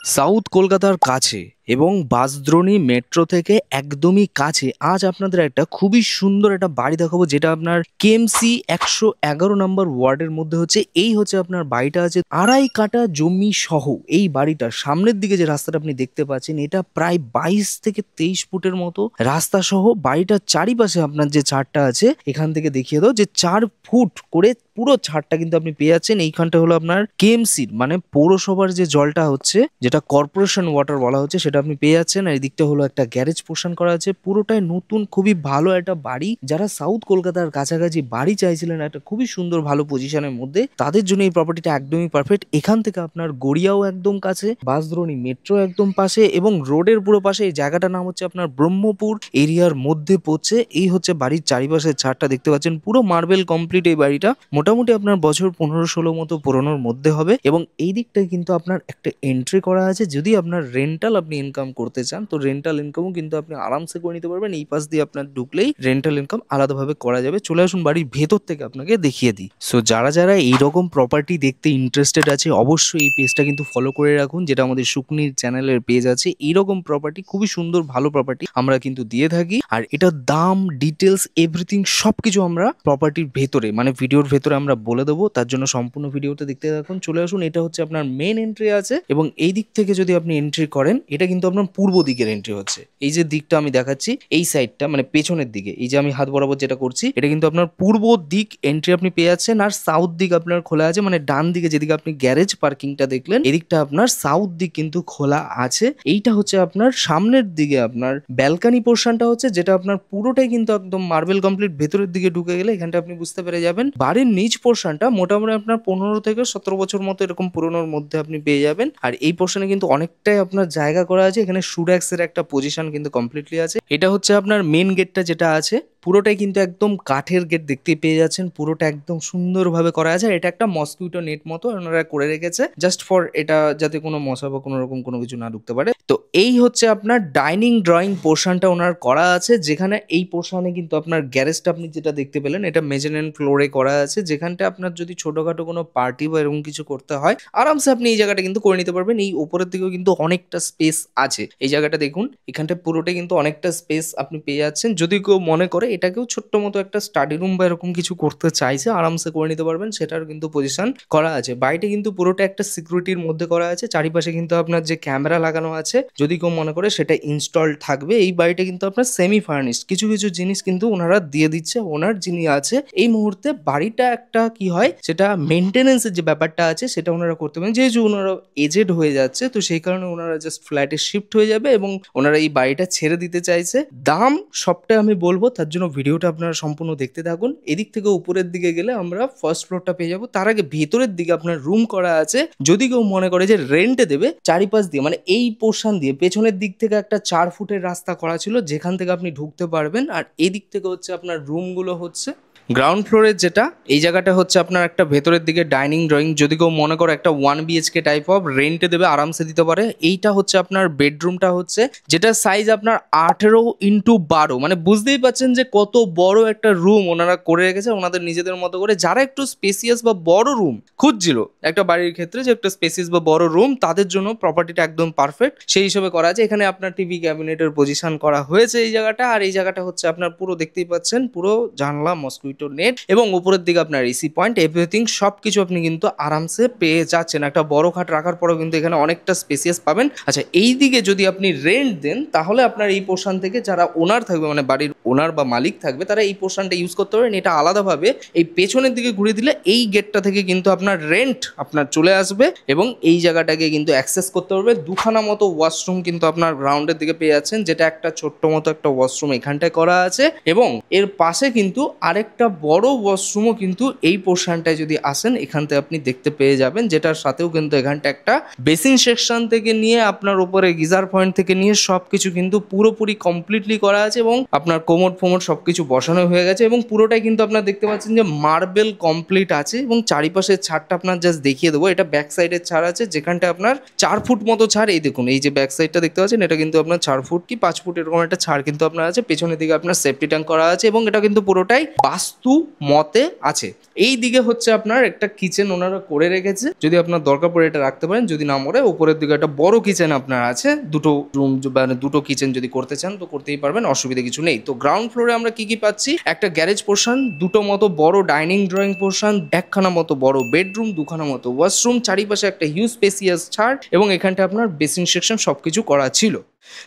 South কলকাতার কাছে এবং বাসদ্রোণী মেট্রো থেকে একদমই কাছে আজ আপনাদের একটা খুবই সুন্দর একটা বাড়ি দেখাবো, যেটা আপনার কেএমসি 111 নম্বর ওয়ার্ডের মধ্যে হচ্ছে। এই হচ্ছে আপনার বাড়িটা আছে 2.5 কাঠা জমি সহ। এই বাড়িটার সামনের দিকে যে রাস্তাটা আপনি দেখতে পাচ্ছেন, এটা প্রায় 22 থেকে 23 ফুটের মতো রাস্তা সহ। বাড়িটার চারিপাশে আপনার যে ছাদটা আছে, এখান থেকে দেখিয়ে দাও যে 4 ফুট করে পুরো ছাদটা কিন্তু আপনি পেয়ে যাচ্ছেন। এইখানটা হলো আপনার কেএমসির মানে পৌরসভার যে জলটা হচ্ছে, যেটা কর্পোরেশন ওয়াটার বলা হচ্ছে, সেটা আপনি পেয়ে যাচ্ছেন। আর এদিকটা হলো একটা গ্যারেজ পোর্শন করা আছে, পুরোটাই নতুন, খুবই ভালো একটা বাড়ি। যারা সাউথ কলকাতার কাছাকাছি বাড়ি চাইছিলেন একটা খুবই সুন্দর ভালো পজিশনের মধ্যে, তাদের জন্য এই প্রপার্টিটা একদমই পারফেক্ট। এখান থেকে আপনার গড়িয়াও একদম কাছে, বাসদ্রোণী মেট্রো একদম পাশে এবং রোডের পুরো পাশে। এই জায়গাটার নাম হচ্ছে আপনার ব্রহ্মপুর এরিয়ার মধ্যে পড়ছে। এই হচ্ছে বাড়ির চারিপাশে ছাদটা দেখতে পাচ্ছেন, পুরো মার্বেল কমপ্লিট। এই বাড়িটা মোটামুটি আপনার বছর 15-16 মতো পুরোনোর মধ্যে হবে। এবং এই দিকটায় কিন্তু আপনার একটা এন্ট্রি করা আছে। যদি আপনার রেন্টাল আপনি ইনকাম করতে চান, তো রেন্টাল ইনকামও কিন্তু আপনি আরামসে করে নিতে পারবেন। এই পাশ দিয়ে আপনার ঢুকলেই রেন্টাল ইনকাম আলাদাভাবে করা যাবে। চলে আসুন বাড়ির ভেতর থেকে আপনাকে দেখিয়ে দিই। সো যারা যারা এইরকম প্রপার্টি দেখতে ইন্টারেস্টেড আছে, অবশ্যই এই পেজটা কিন্তু ফলো করে রাখুন, যেটা আমাদের শুকনির চ্যানেলের পেজ আছে। এইরকম প্রপার্টি খুবই সুন্দর ভালো প্রপার্টি আমরা কিন্তু দিয়ে থাকি। আর এটার দাম, ডিটেলস, এভরিথিং সবকিছু আমরা প্রপার্টির ভেতরে মানে ভিডিওর ভেতরে আমরা বলে দেবো। তার জন্য সম্পূর্ণ ভিডিওটা দেখতে থাকুন। চলে আসুন, এটা হচ্ছে আপনার মেন এন্ট্রি আছে এবং এই দিক থেকে যদি আপনি এন্ট্রি করেন, এটা কিন্তু আপনার পূর্ব দিকের এন্ট্রি হচ্ছে। এই যে দিকটা আমি দেখাচ্ছি, এই সাইডটা মানে পেছনের দিকে, এই যে আমি হাত বরাবর যেটা করছি, এটা কিন্তু আপনার পূর্ব দিক এন্ট্রি আপনি পেয়ে যাচ্ছেন। আর সাউথ দিক আপনার খোলা আছে, মানে ডান দিকে যেদিকে আপনি গ্যারেজ পার্কিংটা দেখলেন, এদিকটা আপনার সাউথ দিক কিন্তু খোলা আছে। এইটা হচ্ছে আপনার সামনের দিকে আপনার ব্যালকানি পোর্শনটা হচ্ছে, যেটা আপনার পুরোটাই কিন্তু একদম মার্বেল কমপ্লিট। ভেতরের দিকে ঢুকে গেলে এখানটা আপনি বুঝতে পেরে যাবেন। বাড়ির নিচ পোর্শনটা মোটামুটি আপনার 15 থেকে 17 বছর মতো এরকম পুরোনোর মধ্যে আপনি পেয়ে যাবেন। আর এই পোর্শনে কিন্তু অনেকটাই আপনার জায়গা করা আছে। এখানে শুড্যাক্স এর একটা পজিশন কিন্তু কমপ্লিটলি আছে। এটা হচ্ছে আপনার মেন গেটটা যেটা আছে, পুরোটাই কিন্তু একদম কাঠের গেট দেখতে পেয়ে যাচ্ছেন। পুরোটা একদম সুন্দরভাবে করা আছে। আর এটা একটা মসকিউটো নেট মতো ওনারা করে রেখেছে, জাস্ট ফর এটা যাতে কোনো মশা বা কোনো রকম কোনো কিছু না ঢুকতে পারে। তো এই হচ্ছে আপনার ডাইনিং ড্রয়িং পোর্শনটা ওনার করা আছে, যেখানে এই পোর্শনে কিন্তু আপনার গ্যারেজটা আপনি যেটা দেখতে পেলেন, এটা মেজারেন ফ্লোরে করা আছে। যেখানটা আপনার যদি ছোটখাটো কোনো পার্টি বা এরকম কিছু করতে হয়, আরামসে আপনি এই জায়গাটা কিন্তু করে নিতে পারবেন। এই উপরের দিকেও কিন্তু অনেকটা স্পেস আছে। এই জায়গাটা দেখুন, এখানটা পুরোটাই কিন্তু অনেকটা স্পেস আপনি পেয়ে যাচ্ছেন। যদি কেউ মনে করে এটাকেও ছোট্ট মতো একটা স্টাডি রুম বা এরকম কিছু করতে চাইছে, আরামসে করে নিতে পারবেন। সেটার কিন্তু পজিশন করা আছে। বাড়িটা কিন্তু পুরোটা একটা সিকিউরিটির মধ্যে করা আছে। চারিপাশে কিন্তু আপনার যে ক্যামেরা লাগানো আছে, যদি কেউ মনে করে সেটা ইনস্টল থাকবে। এই বাড়িটা কিন্তু আপনার সেমি ফার্নিশড, কিছু কিছু জিনিস কিন্তু ওনারা দিয়ে দিচ্ছে। ওনার যিনি আছে এই মুহূর্তে, বাড়িটা একটা কি হয় সেটা মেনটেনেন্সের যে ব্যাপারটা আছে সেটা ওনারা করতে পারেন। যেহেতু ওনারা এজেড হয়ে যাচ্ছে, তো সেই কারণে ওনারা জাস্ট ফ্ল্যাটে শিফট হয়ে যাবে এবং ওনারা এই বাড়িটা ছেড়ে দিতে চাইছে। দাম সবটাই আমি বলবো, তার জন্য ভিডিওটা আপনারা সম্পূর্ণ দেখতে থাকুন। এদিক থেকে উপরের দিকে গেলে আমরা ফার্স্ট ফ্লোরটা পেয়ে যাবো। তার আগে ভেতরের দিকে আপনার রুম করা আছে। যদি কেউ মনে করে যে রেন্টে দেবে, চারিপাশ দিয়ে মানে এই পোর্শন দিয়ে পেছনের দিক থেকে একটা 4 ফুটের রাস্তা করা ছিল, যেখান থেকে আপনি ঢুকতে পারবেন। আর এদিক থেকে হচ্ছে আপনার রুমগুলো হচ্ছে গ্রাউন্ড ফ্লোরের যেটা, এই জায়গাটা হচ্ছে আপনার একটা ভেতরের দিকে ডাইনিং ড্রয়িং। যদি কেউ মনে করে একটা 1 BHK টাইপ অফ রেন্টে দেবে, আরামসে দিতে পারে। এইটা হচ্ছে আপনার বেডরুমটা হচ্ছে, যেটা সাইজ আপনার 18x12, মানে বুঝতেই পারছেন যে কত বড় একটা রুম ওনারা করে রেখেছে ওনাদের নিজেদের মতো করে। যারা একটু স্পেসিয়াস বা বড় রুম খুঁজছিল একটা বাড়ির ক্ষেত্রে, যে একটা স্পেসিয়াস বা বড় রুম, তাদের জন্য প্রপার্টিটা একদম পারফেক্ট সেই হিসেবে করা আছে। এখানে আপনার টিভি ক্যাবিনেটের পজিশন করা হয়েছে এই জায়গাটা। আর এই জায়গাটা হচ্ছে আপনার পুরো দেখতেই পাচ্ছেন, পুরো জানলা, মসকিউটো নেট এবং উপরের দিকে আপনার এসি পয়েন্ট, এভরিথিং সবকিছু আপনি কিন্তু আরামসে পেয়ে যাচ্ছেন। একটা বড় খাট রাখার পরেও কিন্তু এখানে অনেকটা স্পেসিয়াস পাবেন। আচ্ছা, এই দিকে যদি আপনি রেন্ট দেন, তাহলে আপনার এই পোর্শন থেকে যারা ওনার থাকবে, মানে বাড়ির ওনার বা মালিক থাকবে, তারা এই পোর্শনটা ইউজ করতে পারেন। এটা আলাদাভাবে এই পেছনের দিকে ঘুরে দিলে এই গেটটা থেকে কিন্তু আপনার রেন্ট আপনার চলে আসবে এবং এই জায়গাটাকে কিন্তু অ্যাক্সেস করতে পারবে। দুখানা মতো ওয়াশরুম কিন্তু আপনার গ্রাউন্ডের দিকে পেয়ে যাচ্ছেন, যেটা একটা ছোট্ট মতো একটা ওয়াশরুম এখানটায় করা আছে এবং এর পাশে কিন্তু আরেকটা বড় ওয়াশরুমও কিন্তু এই পোর্শনটায় যদি আসেন এখান থেকে আপনি দেখতে পেয়ে যাবেন, যেটার সাথেও কিন্তু এখানটা একটা বেসিন সেকশন থেকে নিয়ে আপনার উপরে গিজার পয়েন্ট থেকে নিয়ে সবকিছু কিন্তু পুরোপুরি কমপ্লিটলি করা আছে এবং আপনার কোমর ফোমর সবকিছু বসানো হয়ে গেছে এবং পুরোটাই কিন্তু আপনারা দেখতে পাচ্ছেন যে মার্বেল কমপ্লিট আছে এবং চারিপাশের ছাদটা আপনার জাস্ট দেখিয়ে দেবো। এটা ব্যাক সাইডের ছাদ আছে, যেখানটা আপনার 4 ফুট মতো ছাড়। এই দেখুন, এই যে ব্যাক সাইডটা দেখতে পাচ্ছেন, এটা কিন্তু আপনার 4 ফুট কি 5 ফুট এরকম একটা ছাড় কিন্তু আপনার আছে। পেছনের দিকে আপনার সেফটি ট্যাঙ্ক করা আছে এবং এটা কিন্তু পুরোটাই বাস্তু মতে আছে। এই দিকে হচ্ছে আপনার একটা কিচেন ওনারা করে রেখেছে, যদি আপনার দরকার পড়ে এটা রাখতে পারেন, যদি না মরে। উপরের দিকে একটা বড় কিচেন আপনার আছে, দুটো রুম মানে দুটো কিচেন যদি করতে চান তো করতেই পারবেন, অসুবিধা কিছু নেই। তো গ্রাউন্ড ফ্লোরে আমরা কি কি পাচ্ছি, একটা গ্যারেজ পোর্শন, দুটো মতো বড় ডাইনিং ড্রয়িং পোর্শন, একখানা মতো বড় বেডরুম, দুখানা মতো ওয়াশরুম, চারিপাশে একটা হিউজ স্পেসিয়াস ছাদ এবং এখানটা আপনার বেসিন সেকশন সবকিছু করা ছিল।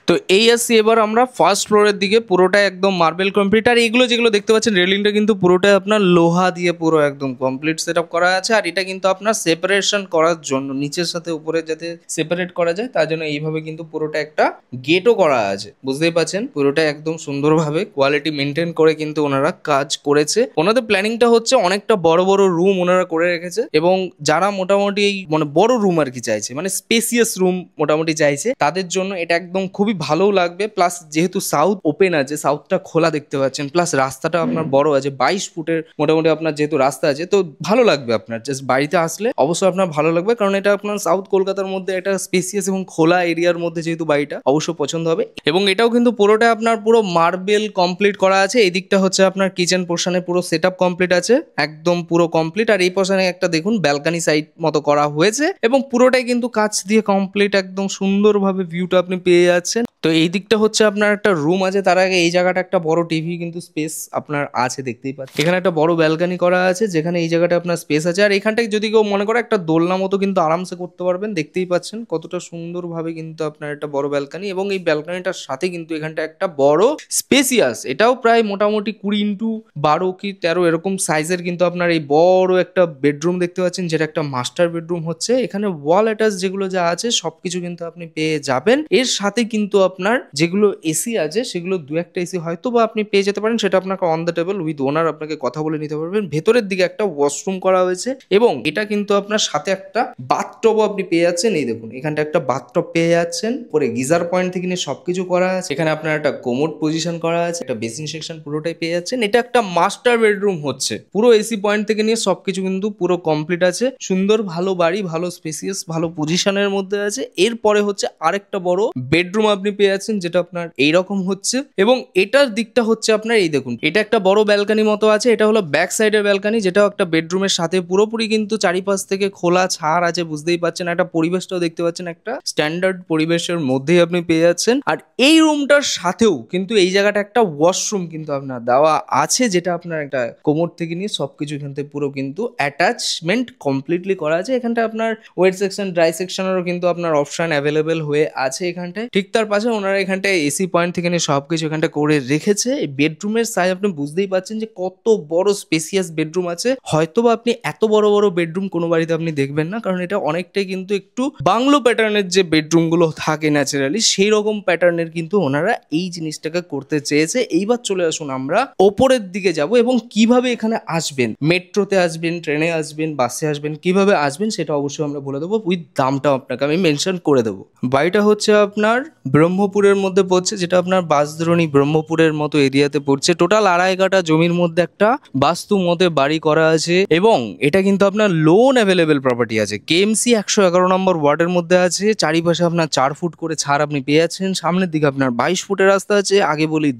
তো এই আসছি এবার আমরা ফার্স্ট ফ্লোরের দিকে, পুরোটা একদম মার্বেল কমপ্লিট। আর এইগুলো যেগুলো দেখতে পাচ্ছেন রেলিংটা কিন্তু পুরোটাই আপনার লোহা দিয়ে পুরো একদম কমপ্লিট সেট আপ করা আছে। আর এটা কিন্তু আপনার সেপারেশন করার জন্য, নিচের সাথে উপরে যাতে সেপারেট করা যায় তার জন্য এইভাবে কিন্তু পুরোটা একটা গেটও করা আছে, বুঝতেই পাচ্ছেন। পুরোটা একদম সুন্দরভাবে কোয়ালিটি মেনটেন করে কিন্তু ওনারা কাজ করেছে। ওনাদের প্ল্যানিংটা হচ্ছে অনেকটা বড় বড় রুম ওনারা করে রেখেছে এবং যারা মোটামুটি এই মানে বড় রুম আর কি চাইছে, মানে স্পেসিয়াস রুম মোটামুটি চাইছে, তাদের জন্য এটা একদম খুবই ভালো লাগবে। প্লাস যেহেতু সাউথ ওপেন আছে, সাউথটা খোলা দেখতে পাচ্ছেন, প্লাস রাস্তাটা আপনার বড় আছে, 22 ফুটের মোটামুটি আপনার যেহেতু রাস্তা আছে, তো ভালো লাগবে আপনার। জাস্ট বাড়িতে আসলে অবশ্যই আপনার ভালো লাগবে, কারণ এটা আপনার সাউথ কলকাতার মধ্যে একটা স্পেসিয়াস এবং খোলা এরিয়ার মধ্যে যেহেতু বাড়িটা অবশ্য পছন্দ হবে। এবং এটাও কিন্তু পুরোটা আপনার পুরো মার্বেল কমপ্লিট করা আছে। এই দিকটা হচ্ছে আপনার কিচেন পোর্শনে পুরো সেট আপ কমপ্লিট আছে, একদম পুরো কমপ্লিট। আর এই পোর্শনে একটা দেখুন ব্যালকানি সাইড মতো করা হয়েছে এবং পুরোটাই কিন্তু কাচ দিয়ে কমপ্লিট, একদম সুন্দরভাবে ভিউটা আপনি পেয়ে যাচ্ছেন। তো এই দিকটা হচ্ছে আপনার একটা রুম আছে, তার আগে এই জায়গাটা একটা বড় টিভি কিন্তু স্পেস আপনার আছে, দেখতেই পাচ্ছেন। এখানে একটা বড় ব্যালকানি করা আছে, যেখানে এই জায়গাটা আপনার স্পেস আছে। আর এখানটায় যদি কেউ মনে করে একটা দোলনা মতো কিন্তু আরামসে করতে পারবেন, দেখতেই পাচ্ছেন কতটা সুন্দরভাবে কিন্তু আপনার একটা বড় ব্যালকানি। এবং এই ব্যালকানিটার সাথে কিন্তু এখানটা একটা বড় স্পেসিয়াস, এটাও প্রায় মোটামুটি 20x12 কি 13 এরকম সাইজের কিন্তু আপনার এই বড় একটা বেডরুম দেখতে পাচ্ছেন, যেটা একটা মাস্টার বেডরুম হচ্ছে। এখানে ওয়াল অ্যাটাচ যেগুলো যা আছে সবকিছু কিন্তু আপনি পেয়ে যাবেন। এর সাথে কিন্তু আপনার যেগুলো এসি আছে সেগুলো 2-1টা এসি হয়তো বা আপনি পেয়ে যেতে পারেন, সেটা আপনাকে অন দ্য টেবল উইথ ওনার আপনাকে কথা বলে নিতে পারবেন। ভেতরের দিকে একটা ওয়াশরুম করা হয়েছে এবং এটা কিন্তু আপনার সাথে একটা বাথটবও আপনি পেয়ে যাচ্ছেন। এই দেখুন, এখানটা একটা বাথটব পেয়ে যাচ্ছেন, পরে গিজার পয়েন্ট থেকে নিয়ে সবকিছু করা আছে। এখানে আপনার একটা কোমোড পজিশন করা আছে, একটা বেসিন সেকশন পুরোটাই পেয়ে যাচ্ছেন। এটা একটা মাস্টার বেডরুম হচ্ছে, পুরো এসি পয়েন্ট থেকে নিয়ে সবকিছু কিন্তু পুরো কমপ্লিট আছে। সুন্দর ভালো বাড়ি, ভালো স্পেসিয়াস, ভালো পজিশনের মধ্যে আছে। এরপরে হচ্ছে আরেকটা বড় বেডরুম আপনি পেয়ে যাচ্ছেন, যেটা আপনার এইরকম হচ্ছে। এবং এটার দিকটা হচ্ছে আপনার এই দেখুন, এটা একটা বড় ব্যালকানি মতো আছে, এটা হলো ব্যাক সাইডের ব্যালকানি, যেটাও একটা বেডরুমের সাথে পুরোপুরি কিন্তু চারিপাশ থেকে খোলা ছাড় আছে, বুঝতেই পাচ্ছেন। একটা পরিবেশটাও দেখতে পাচ্ছেন, একটা স্ট্যান্ডার্ড পরিবেশের মধ্যেই আপনি পেয়ে যাচ্ছেন। আর এই রুমটার সাথেও কিন্তু এই জায়গাটা একটা ওয়াশরুম কিন্তু আপনার দেওয়া আছে, যেটা আপনার একটা কোমর থেকে নিয়ে সবকিছু এখান থেকে পুরো কিন্তু অ্যাটাচমেন্ট কমপ্লিটলি করা আছে। এখানটা আপনার ওয়েট সেকশন, ড্রাই সেকশনেরও কিন্তু আপনার অপশন অ্যাভেলেবেল হয়ে আছে এখানটায়। ঠিক তার পাশে ওনারা এখানটায় এসি পয়েন্ট থেকে নিয়ে সবকিছু এখানটা করে রেখেছে। বেডরুমের সাইজ আপনি বুঝতেই পাচ্ছেন যে কত বড় স্পেসিয়াস বেডরুম আছে। হয়তোবা আপনি এত বড় বড় বেডরুম কোনো বাড়িতে আপনি দেখবেন না, কারণ এটা অনেকটাই কিন্তু একটু বাংলো প্যাটার্নের যে বেডরুম গুলো থাকে ন্যাচারালি, সেই রকম প্যাটার্নের কিন্তু ওনারা এই জিনিসটাকে করতে চেয়েছে। এইবার চলে আসুন আমরা ওপরের দিকে যাব এবং কিভাবে এখানে আসবেন, মেট্রোতে আসবেন, ট্রেনে আসবেন, বাসে আসবেন, কিভাবে আসবেন সেটা অবশ্যই আমরা বলে দেবো, উইথ দামটাও আপনাকে আমি মেনশন করে দেবো। বাড়িটা হচ্ছে আপনার ব্রহ্মপুরের মধ্যে পড়ছে, যেটা আপনার বাসদ্রোণী ব্রহ্মপুরের মতো এরিয়াতে পড়ছে। টোটাল 2.5 কাঠা জমির মধ্যে একটা বাস্তু মতে বাড়ি করা আছে এবং এটা কিন্তু আপনার লোন অ্যাভেলেবেল প্রপার্টি আছে। কেএমসি 111 নম্বর ওয়ার্ডের মধ্যে আছে। চারিপাশে আপনার 4 ফুট করে ছাড় আপনি পেয়ে যাচ্ছেন। সামনের দিকে আপনার 22 ফুটের রাস্তা আছে। আগে বলি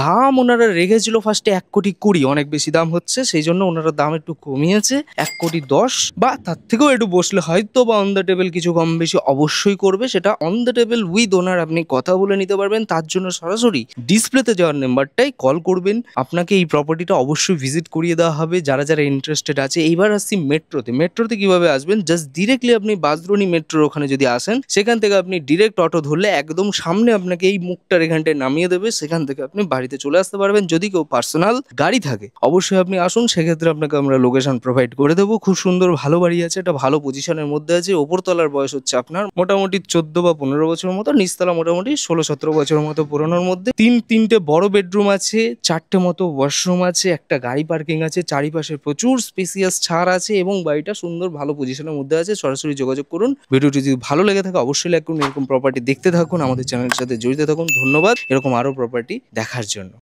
দাম ওনারা রেখেছিল ফার্স্টে 1,20,00,000, অনেক বেশি দাম হচ্ছে, সেই জন্য ওনারা দাম একটু কমিয়েছে 1,10,00,000 বা তার থেকেও একটু বসলে হয়তো বা অন দ্য টেবিল কিছু কম বেশি অবশ্যই করবে। সেটা অন দ্য টেবিল উইথ ওনার আপনি কথা বলে নিতে পারবেন। তার জন্য সরাসরি ডিসপ্লেতে যাওয়ার নাম্বারটাই কল করবেন, আপনাকে এই প্রপার্টিটা অবশ্যই ভিজিট করিয়ে দেওয়া হবে যারা যারা ইন্টারেস্টেড আছে। এইবার আসছি মেট্রোতে কিভাবে আসবেন। জাস্ট ডিরেক্টলি আপনি বাসদ্রোণী মেট্রোর ওখানে যদি আসেন, সেখান থেকে আপনি ডিরেক্ট অটো ধরলে একদম সামনে আপনাকে এই মুখটার এখানটায় নামিয়ে দেবে, সেখান থেকে আপনি বাড়িতে চলে আসতে পারবেন। যদি কেউ পার্সোনাল গাড়ি থাকে অবশ্যই আপনি আসুন, সেক্ষেত্রে আপনাকে আমরা লোকেশন প্রোভাইড করে দেবো। খুব সুন্দর ভালো বাড়ি আছে, এটা ভালো পজিশনের মধ্যে আছে। ওপরতলার বয়স হচ্ছে আপনার মোটামুটি 14 বা 15 বছরের মতো, নিচতলা মোটামুটি 16-17 বছরের মতো পুরোনোর মধ্যে। তিনটে বড় বেডরুম আছে, 4টে মতো ওয়াশরুম আছে, একটা গাড়ি পার্কিং আছে, চারিপাশে প্রচুর স্পেসিয়াস ছাড় আছে এবং বাড়িটা সুন্দর ভালো পজিশনের মধ্যে আছে। সরাসরি যোগাযোগ করুন। ভিডিওটি যদি ভালো লেগে থাকে অবশ্যই লাইক করুন। এরকম প্রপার্টি দেখতে থাকুন, আমাদের চ্যানেলের সাথে জড়িত থাকুন। ধন্যবাদ এরকম আরো প্রপার্টি দেখার জন্য।